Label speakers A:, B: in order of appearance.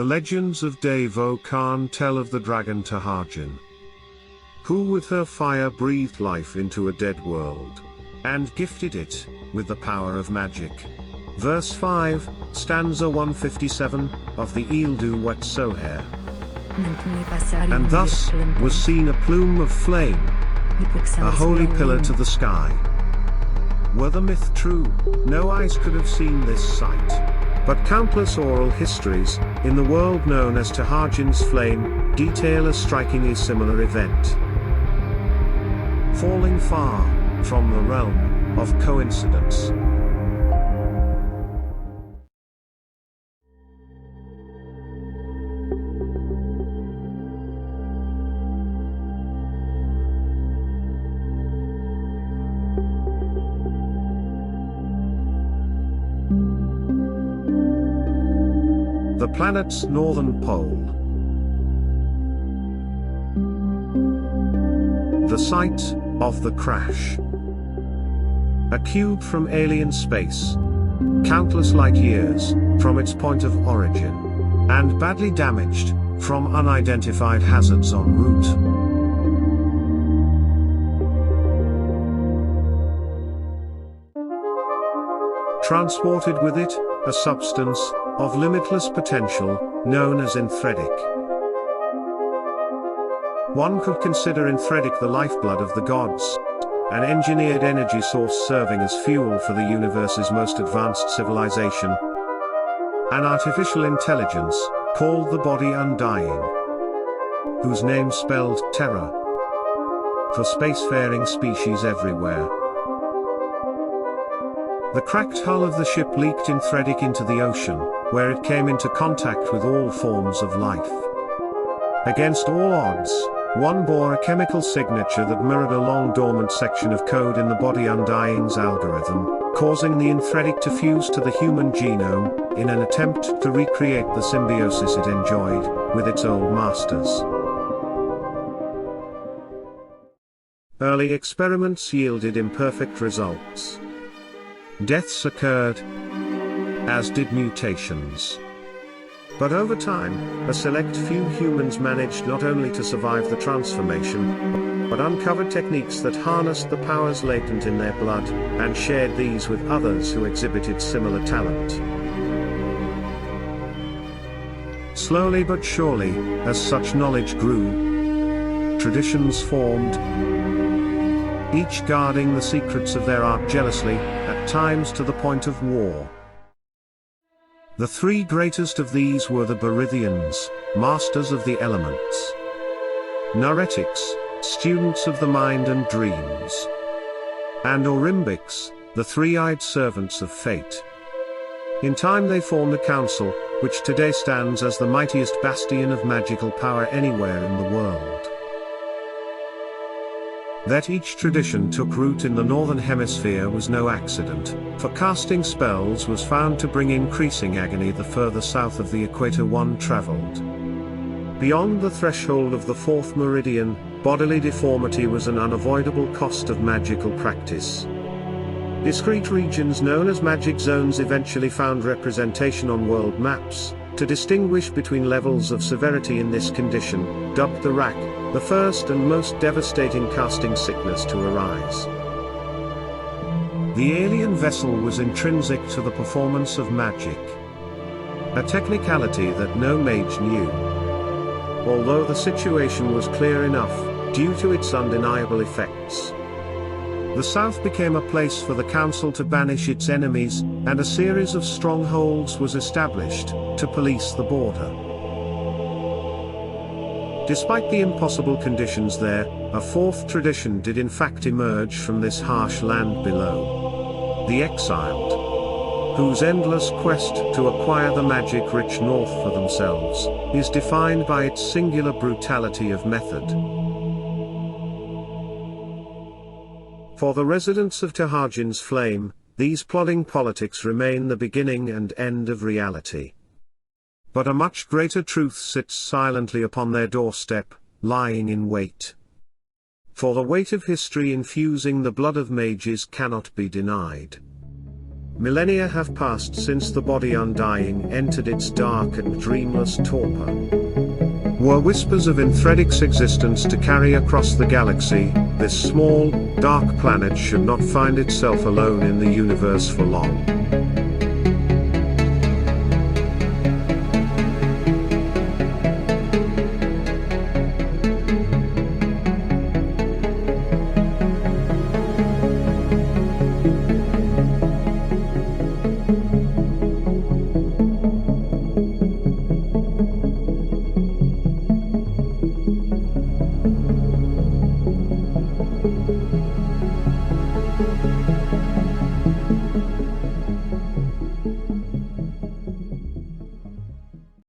A: The legends of Devo Khan tell of the dragon Taharjin, who with her fire breathed life into a dead world, and gifted it with the power of magic. Verse 5, stanza 157, of the Ildu Wat Soher. And thus was seen a plume of flame, a holy pillar to the sky. Were the myth true, no eyes could have seen this sight. But countless oral histories, in the world known as Taharjin's flame, detail a strikingly similar event. Falling far from the realm of coincidence. The planet's northern pole. The site of the crash. A cube from alien space, countless light years from its point of origin, and badly damaged from unidentified hazards en route. Transported with it, a substance of limitless potential, known as enthretic. One could consider enthretic the lifeblood of the gods, an engineered energy source serving as fuel for the universe's most advanced civilization, an artificial intelligence, called the Body Undying, whose name spelled terror for spacefaring species everywhere. The cracked hull of the ship leaked enthretic into the ocean, where it came into contact with all forms of life. Against all odds, one bore a chemical signature that mirrored a long dormant section of code in the Body Undying's algorithm, causing the enthretic to fuse to the human genome, in an attempt to recreate the symbiosis it enjoyed with its old masters. Early experiments yielded imperfect results. Deaths occurred, as did mutations. But over time, a select few humans managed not only to survive the transformation, but uncovered techniques that harnessed the powers latent in their blood, and shared these with others who exhibited similar talent. Slowly but surely, as such knowledge grew, traditions formed, each guarding the secrets of their art jealously, at times to the point of war. The three greatest of these were the Berithians, masters of the elements; Naretics, students of the mind and dreams; and Orimbics, the three-eyed servants of fate. In time they formed a council, which today stands as the mightiest bastion of magical power anywhere in the world. That each tradition took root in the northern hemisphere was no accident, for casting spells was found to bring increasing agony the further south of the equator one traveled. Beyond the threshold of the fourth meridian, bodily deformity was an unavoidable cost of magical practice. Discrete regions known as magic zones eventually found representation on world maps, to distinguish between levels of severity in this condition, dubbed the rack, the first and most devastating casting sickness to arise. The alien vessel was intrinsic to the performance of magic, a technicality that no mage knew. Although the situation was clear enough, due to its undeniable effects. The south became a place for the council to banish its enemies, and a series of strongholds was established, to police the border. Despite the impossible conditions there, a fourth tradition did in fact emerge from this harsh land below. The exiled, whose endless quest to acquire the magic-rich north for themselves, is defined by its singular brutality of method. For the residents of Taharjin's flame, these plodding politics remain the beginning and end of reality. But a much greater truth sits silently upon their doorstep, lying in wait. For the weight of history infusing the blood of mages cannot be denied. Millennia have passed since the body undying entered its dark and dreamless torpor. Were whispers of Inthredic's existence to carry across the galaxy, this small, dark planet should not find itself alone in the universe for long.